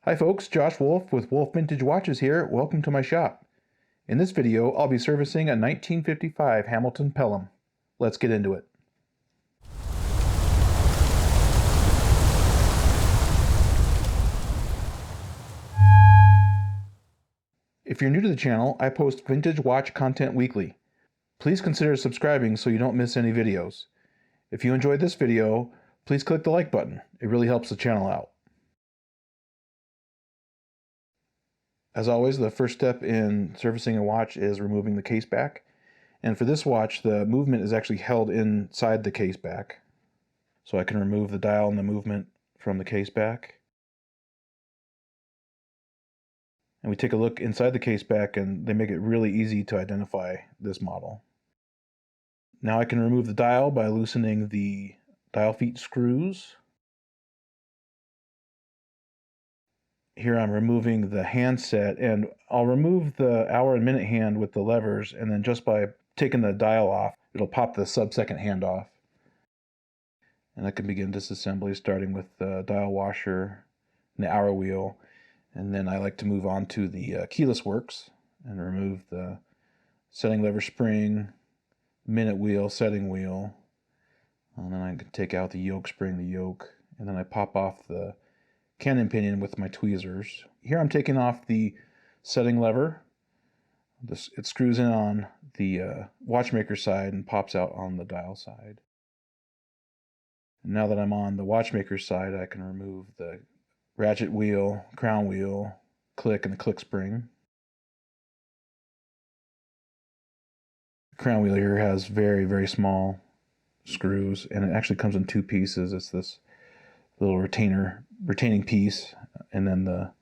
Hi folks, Josh Wolf with Wolf Vintage Watches here. Welcome to my shop. In this video, I'll be servicing a 1955 Hamilton Pelham. Let's get into it. If you're new to the channel, I post vintage watch content weekly. Please consider subscribing so you don't miss any videos. If you enjoyed this video, please click the like button. It really helps the channel out. As always, the first step in servicing a watch is removing the case back. And for this watch, the movement is actually held inside the case back. So I can remove the dial and the movement from the case back. And we take a look inside the case back, and they make it really easy to identify this model. Now I can remove the dial by loosening the dial feet screws. Here I'm removing the handset, and I'll remove the hour and minute hand with the levers, and then just by taking the dial off, it'll pop the sub-second hand off. And I can begin disassembly, starting with the dial washer and the hour wheel. And then I like to move on to the keyless works and remove the setting lever spring, minute wheel, setting wheel. And then I can take out the yoke spring, the yoke, and then I pop off the cannon pinion with my tweezers. Here I'm taking off the setting lever. It screws in on the watchmaker side and pops out on the dial side. And now that I'm on the watchmaker side, I can remove the ratchet wheel, crown wheel, click, and the click spring. The crown wheel here has very, very small screws, and it actually comes in two pieces. It's this little retaining piece, and then the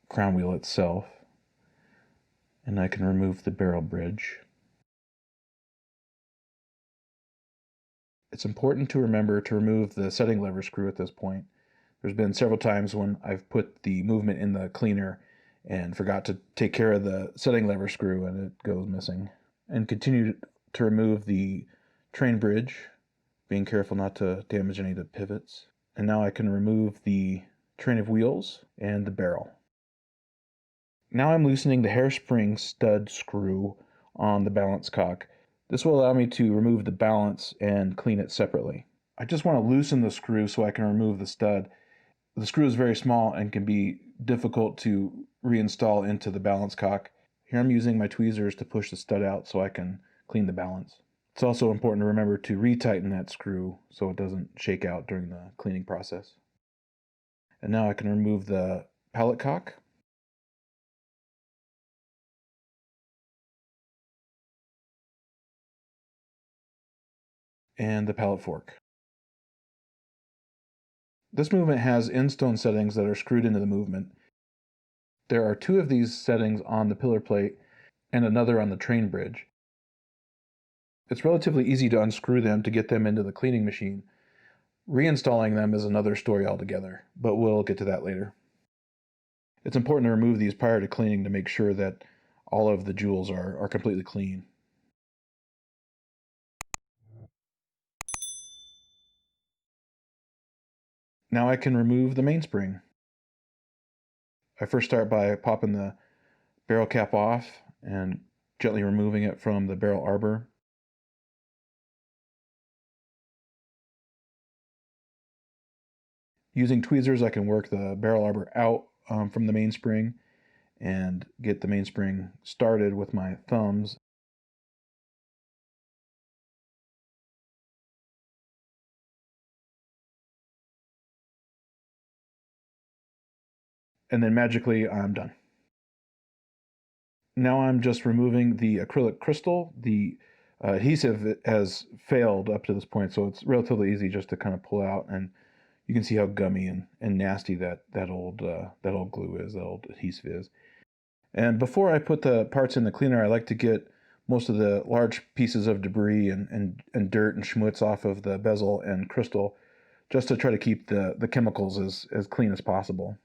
crown wheel itself. And I can remove the barrel bridge. It's important to remember to remove the setting lever screw at this point. There's been several times when I've put the movement in the cleaner and forgot to take care of the setting lever screw, and it goes missing. And continue to remove the train bridge, being careful not to damage any of the pivots. And now I can remove the train of wheels and the barrel. Now I'm loosening the hairspring stud screw on the balance cock. This will allow me to remove the balance and clean it separately. I just want to loosen the screw so I can remove the stud. The screw is very small and can be difficult to reinstall into the balance cock. Here I'm using my tweezers to push the stud out so I can clean the balance. It's also important to remember to retighten that screw so it doesn't shake out during the cleaning process. And now I can remove the pallet cock. And the pallet fork. This movement has end-stone settings that are screwed into the movement. There are two of these settings on the pillar plate and another on the train bridge. It's relatively easy to unscrew them to get them into the cleaning machine. Reinstalling them is another story altogether, but we'll get to that later. It's important to remove these prior to cleaning to make sure that all of the jewels are completely clean. Now I can remove the mainspring. I first start by popping the barrel cap off and gently removing it from the barrel arbor. Using tweezers, I can work the barrel arbor out from the mainspring and get the mainspring started with my thumbs. And then magically, I'm done. Now I'm just removing the acrylic crystal. The adhesive has failed up to this point, so it's relatively easy just to kind of pull out, and you can see how gummy and nasty that old glue is, that old adhesive is. And before I put the parts in the cleaner, I like to get most of the large pieces of debris and dirt and schmutz off of the bezel and crystal, just to try to keep the chemicals as clean as possible.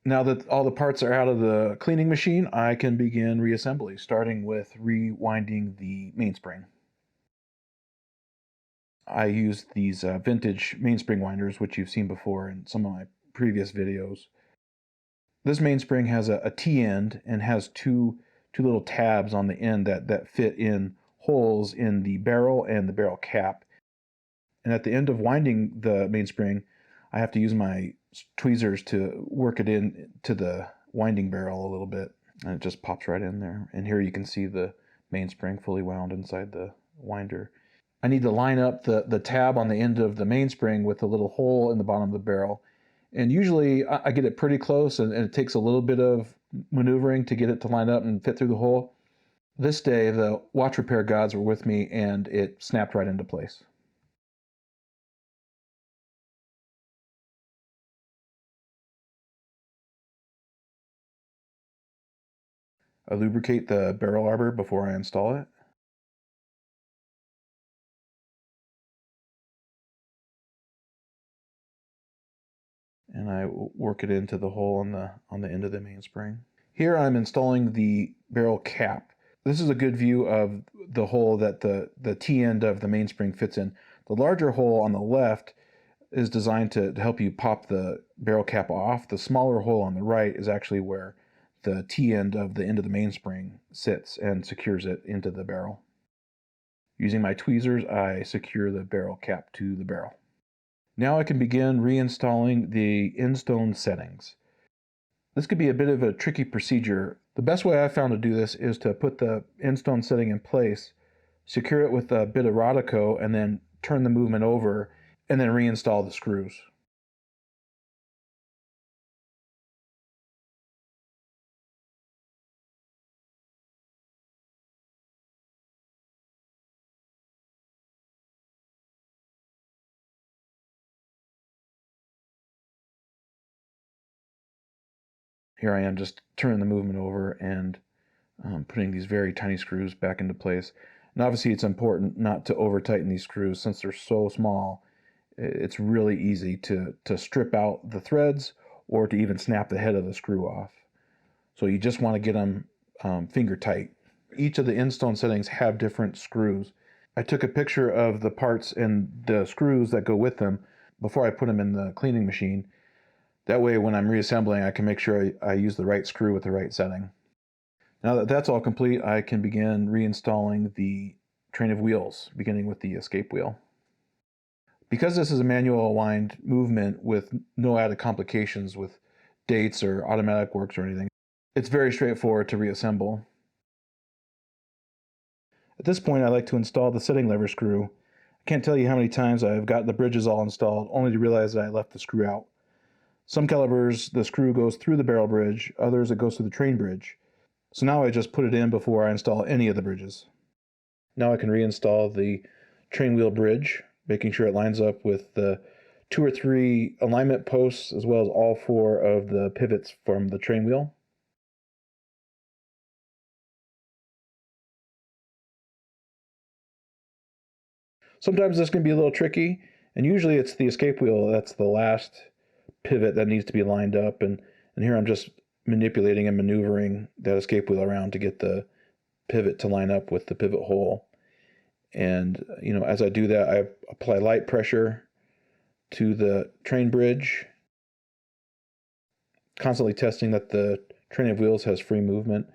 Now that all the parts are out of the cleaning machine, I can begin reassembly, starting with rewinding the mainspring. I use these vintage mainspring winders, which you've seen before in some of my previous videos. This mainspring has a T-end and has two little tabs on the end that fit in holes in the barrel and the barrel cap. And at the end of winding the mainspring, I have to use my tweezers to work it in to the winding barrel a little bit. And it just pops right in there. And here you can see the mainspring fully wound inside the winder. I need to line up the tab on the end of the mainspring with a little hole in the bottom of the barrel. And usually I get it pretty close, and it takes a little bit of maneuvering to get it to line up and fit through the hole. This day, the watch repair gods were with me, and it snapped right into place. I lubricate the barrel arbor before I install it. And I work it into the hole on the end of the mainspring. Here I'm installing the barrel cap. This is a good view of the hole that the T-end of the mainspring fits in. The larger hole on the left is designed to help you pop the barrel cap off. The smaller hole on the right is actually where the T-end of the end of the mainspring sits and secures it into the barrel. Using my tweezers, I secure the barrel cap to the barrel. Now I can begin reinstalling the end-stone settings. This could be a bit of a tricky procedure. The best way I've found to do this is to put the end-stone setting in place, secure it with a bit of Rodico, and then turn the movement over, and then reinstall the screws. Here I am just turning the movement over and putting these very tiny screws back into place. And obviously it's important not to over tighten these screws since they're so small. It's really easy to strip out the threads or to even snap the head of the screw off. So you just want to get them finger tight. Each of the end-stone settings have different screws. I took a picture of the parts and the screws that go with them before I put them in the cleaning machine. That way when I'm reassembling, I can make sure I use the right screw with the right setting. Now that that's all complete, I can begin reinstalling the train of wheels, beginning with the escape wheel. Because this is a manual wind movement with no added complications with dates or automatic works or anything, it's very straightforward to reassemble. At this point, I like to install the setting lever screw. I can't tell you how many times I've got the bridges all installed, only to realize that I left the screw out. Some calibers, the screw goes through the barrel bridge, others it goes through the train bridge. So now I just put it in before I install any of the bridges. Now I can reinstall the train wheel bridge, making sure it lines up with the 2 or 3 alignment posts as well as all 4 of the pivots from the train wheel. Sometimes this can be a little tricky, and usually it's the escape wheel that's the last pivot that needs to be lined up, and here I'm just manipulating and maneuvering that escape wheel around to get the pivot to line up with the pivot hole. And as I do that, I apply light pressure to the train bridge, constantly testing that the train of wheels has free movement,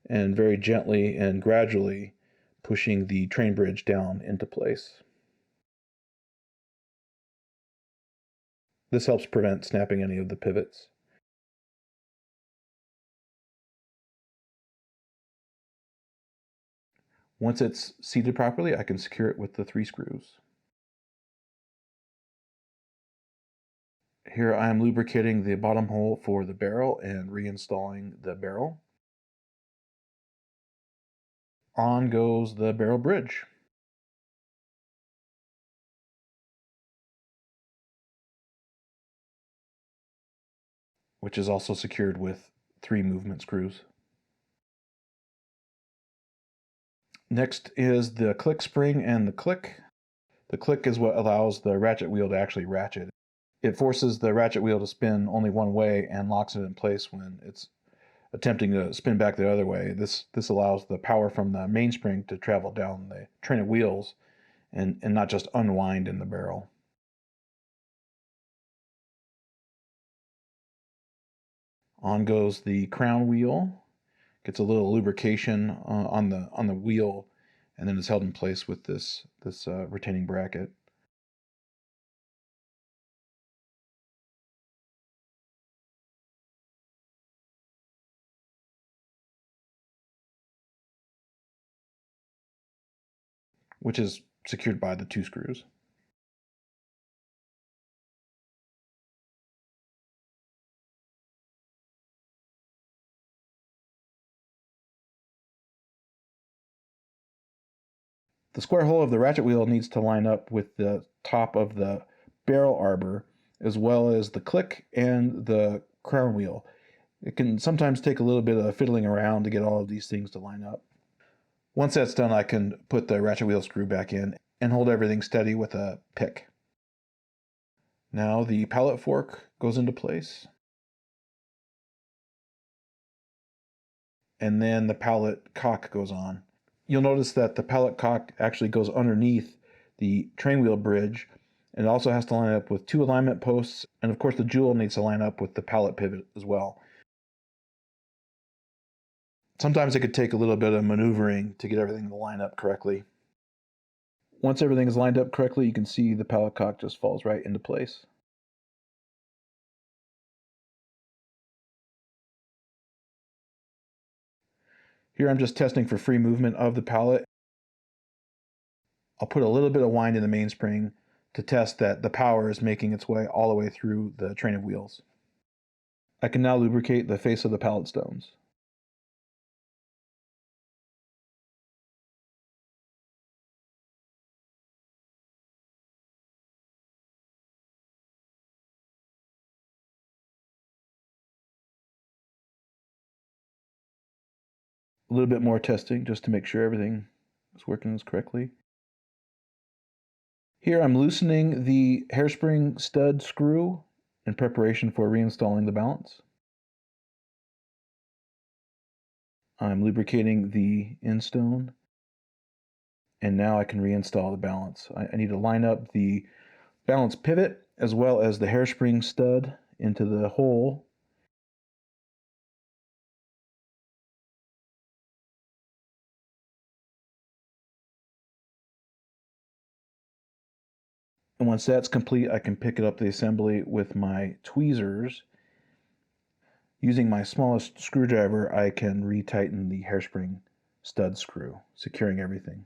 and very gently and gradually pushing the train bridge down into place. This helps prevent snapping any of the pivots. Once it's seated properly, I can secure it with the 3 screws. Here I am lubricating the bottom hole for the barrel and reinstalling the barrel. On goes the barrel bridge. Which is also secured with 3 movement screws. Next is the click spring and the click. The click is what allows the ratchet wheel to actually ratchet. It forces the ratchet wheel to spin only one way and locks it in place when it's attempting to spin back the other way. This allows the power from the mainspring to travel down the train of wheels and not just unwind in the barrel. On goes the crown wheel, gets a little lubrication on the wheel, and then is held in place with this retaining bracket. Which is secured by the 2 screws. The square hole of the ratchet wheel needs to line up with the top of the barrel arbor, as well as the click and the crown wheel. It can sometimes take a little bit of fiddling around to get all of these things to line up. Once that's done, I can put the ratchet wheel screw back in and hold everything steady with a pick. Now the pallet fork goes into place. And then the pallet cock goes on. You'll notice that the pallet cock actually goes underneath the train wheel bridge, and it also has to line up with 2 alignment posts, and of course the jewel needs to line up with the pallet pivot as well. Sometimes it could take a little bit of maneuvering to get everything to line up correctly. Once everything is lined up correctly, you can see the pallet cock just falls right into place. Here I'm just testing for free movement of the pallet. I'll put a little bit of wind in the mainspring to test that the power is making its way all the way through the train of wheels. I can now lubricate the face of the pallet stones. A little bit more testing just to make sure everything is working as correctly. Here I'm loosening the hairspring stud screw in preparation for reinstalling the balance. I'm lubricating the end stone, and now I can reinstall the balance. I need to line up the balance pivot as well as the hairspring stud into the hole. And once that's complete, I can pick it up the assembly with my tweezers. Using my smallest screwdriver, I can retighten the hairspring stud screw, securing everything.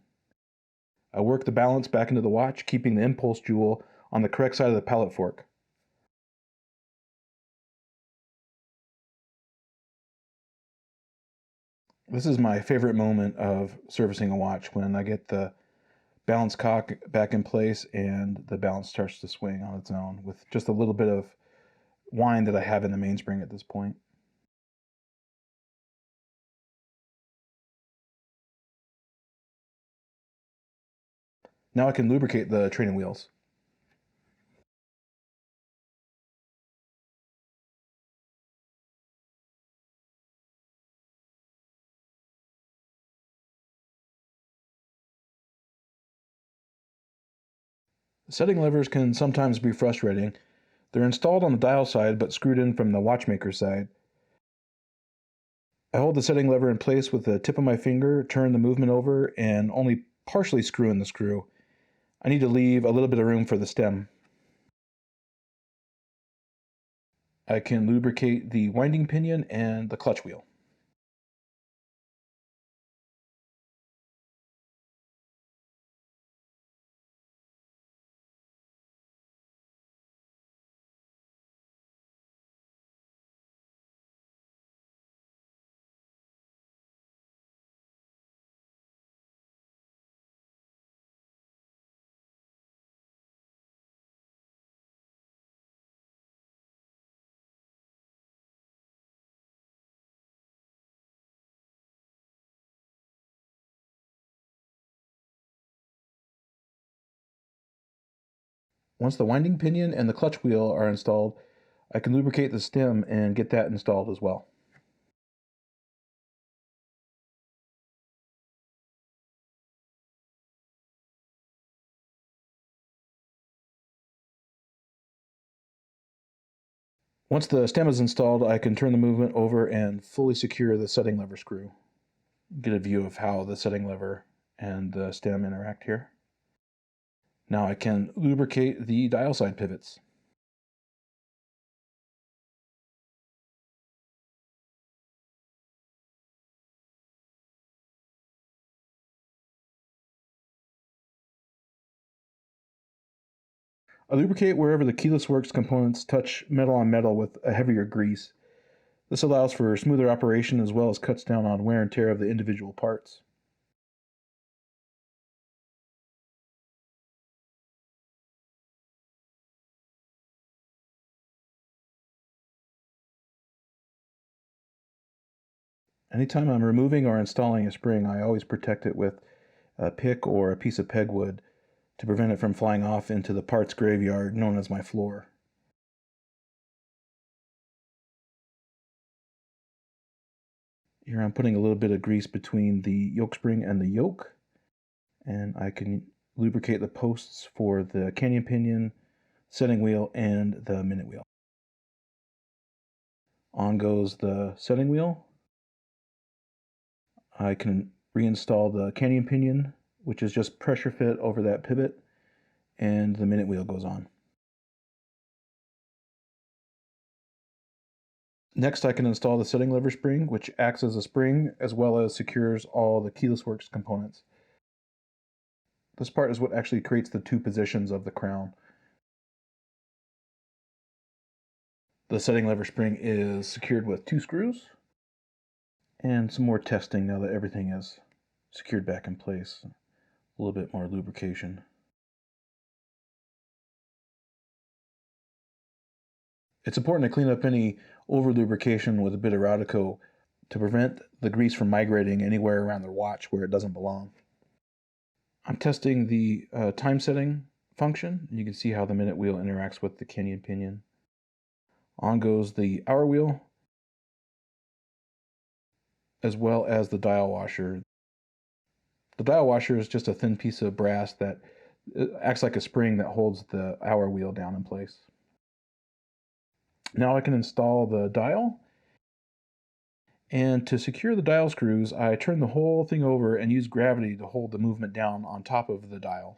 I work the balance back into the watch, keeping the impulse jewel on the correct side of the pallet fork. This is my favorite moment of servicing a watch, when I get the balance cock back in place and the balance starts to swing on its own with just a little bit of wind that I have in the mainspring at this point. Now I can lubricate the training wheels. Setting levers can sometimes be frustrating. They're installed on the dial side but screwed in from the watchmaker side. I hold the setting lever in place with the tip of my finger, turn the movement over, and only partially screw in the screw. I need to leave a little bit of room for the stem. I can lubricate the winding pinion and the clutch wheel. Once the winding pinion and the clutch wheel are installed, I can lubricate the stem and get that installed as well. Once the stem is installed, I can turn the movement over and fully secure the setting lever screw. Get a view of how the setting lever and the stem interact here. Now I can lubricate the dial side pivots. I lubricate wherever the keyless works components touch metal on metal with a heavier grease. This allows for smoother operation as well as cuts down on wear and tear of the individual parts. Anytime I'm removing or installing a spring, I always protect it with a pick or a piece of pegwood to prevent it from flying off into the parts graveyard known as my floor. Here I'm putting a little bit of grease between the yoke spring and the yoke, and I can lubricate the posts for the canyon pinion, setting wheel, and the minute wheel. On goes the setting wheel. I can reinstall the canyon pinion, which is just pressure fit over that pivot, and the minute wheel goes on. Next, I can install the setting lever spring, which acts as a spring as well as secures all the keyless works components. This part is what actually creates the two positions of the crown. The setting lever spring is secured with 2 screws, and some more testing now that everything is secured back in place. A little bit more lubrication. It's important to clean up any over lubrication with a bit of Rodico to prevent the grease from migrating anywhere around the watch where it doesn't belong. I'm testing the time setting function. You can see how the minute wheel interacts with the canyon pinion. On goes the hour wheel, as well as the dial washer. The dial washer is just a thin piece of brass that acts like a spring that holds the hour wheel down in place. Now I can install the dial. And to secure the dial screws, I turn the whole thing over and use gravity to hold the movement down on top of the dial.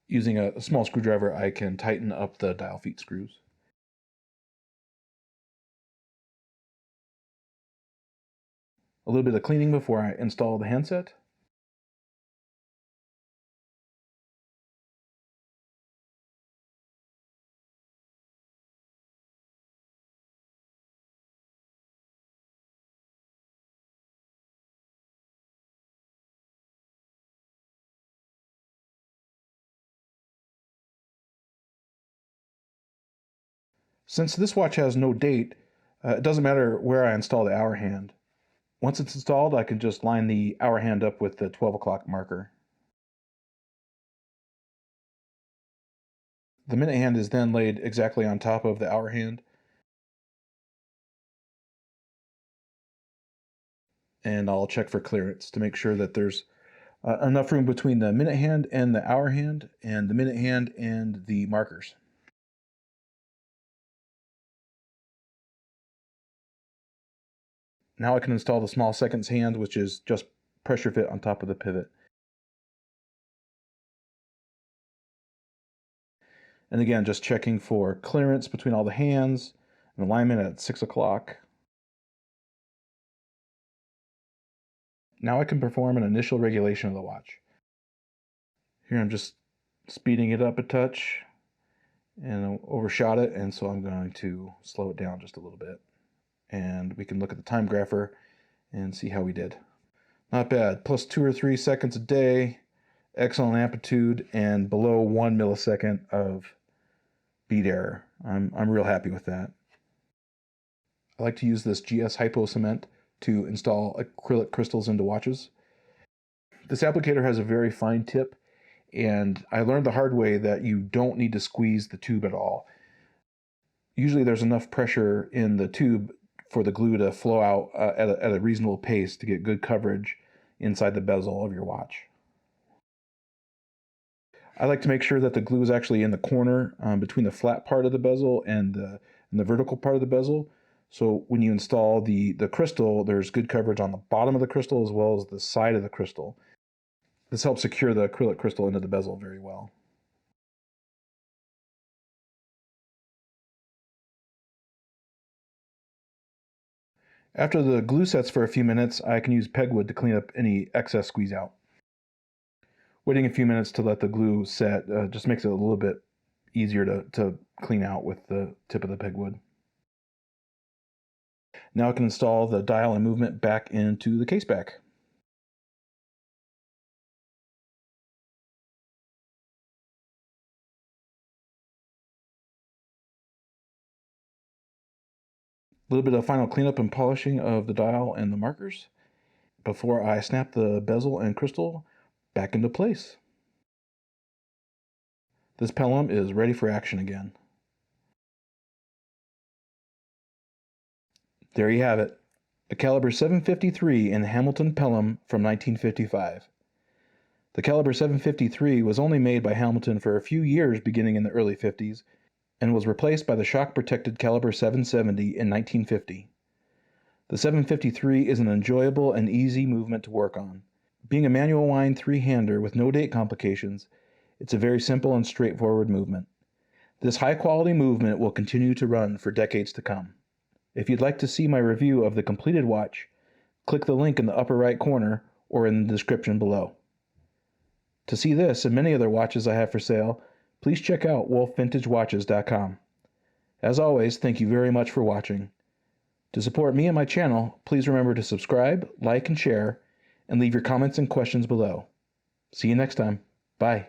Using a small screwdriver, I can tighten up the dial feet screws. A little bit of cleaning before I install the handset. Since this watch has no date, it doesn't matter where I install the hour hand. Once it's installed, I can just line the hour hand up with the 12 o'clock marker. The minute hand is then laid exactly on top of the hour hand, and I'll check for clearance to make sure that there's enough room between the minute hand and the hour hand, and the minute hand and the markers. Now I can install the small seconds hand, which is just pressure fit on top of the pivot. And again, just checking for clearance between all the hands and alignment at 6 o'clock. Now I can perform an initial regulation of the watch. Here I'm just speeding it up a touch and I overshot it, and so I'm going to slow it down just a little bit. And we can look at the time grapher and see how we did. Not bad, plus 2 or 3 seconds a day, excellent amplitude, and below 1 millisecond of beat error. I'm real happy with that. I like to use this GS Hypo cement to install acrylic crystals into watches. This applicator has a very fine tip, and I learned the hard way that you don't need to squeeze the tube at all. Usually there's enough pressure in the tube for the glue to flow out at a reasonable pace to get good coverage inside the bezel of your watch. I like to make sure that the glue is actually in the corner between the flat part of the bezel and the in the vertical part of the bezel. So when you install the crystal, there's good coverage on the bottom of the crystal as well as the side of the crystal. This helps secure the acrylic crystal into the bezel very well. After the glue sets for a few minutes, I can use pegwood to clean up any excess squeeze out. Waiting a few minutes to let the glue set just makes it a little bit easier to clean out with the tip of the pegwood. Now I can install the dial and movement back into the case back. A little bit of final cleanup and polishing of the dial and the markers before I snap the bezel and crystal back into place. This Pelham is ready for action again. There you have it, a caliber 753 in Hamilton Pelham from 1955. The caliber 753 was only made by Hamilton for a few years beginning in the early 50s and was replaced by the shock-protected caliber 770 in 1950. The 753 is an enjoyable and easy movement to work on. Being a manual wind three-hander with no date complications, it's a very simple and straightforward movement. This high-quality movement will continue to run for decades to come. If you'd like to see my review of the completed watch, click the link in the upper right corner or in the description below. To see this and many other watches I have for sale, please check out wolfvintagewatches.com. As always, thank you very much for watching. To support me and my channel, please remember to subscribe, like, and share, and leave your comments and questions below. See you next time. Bye.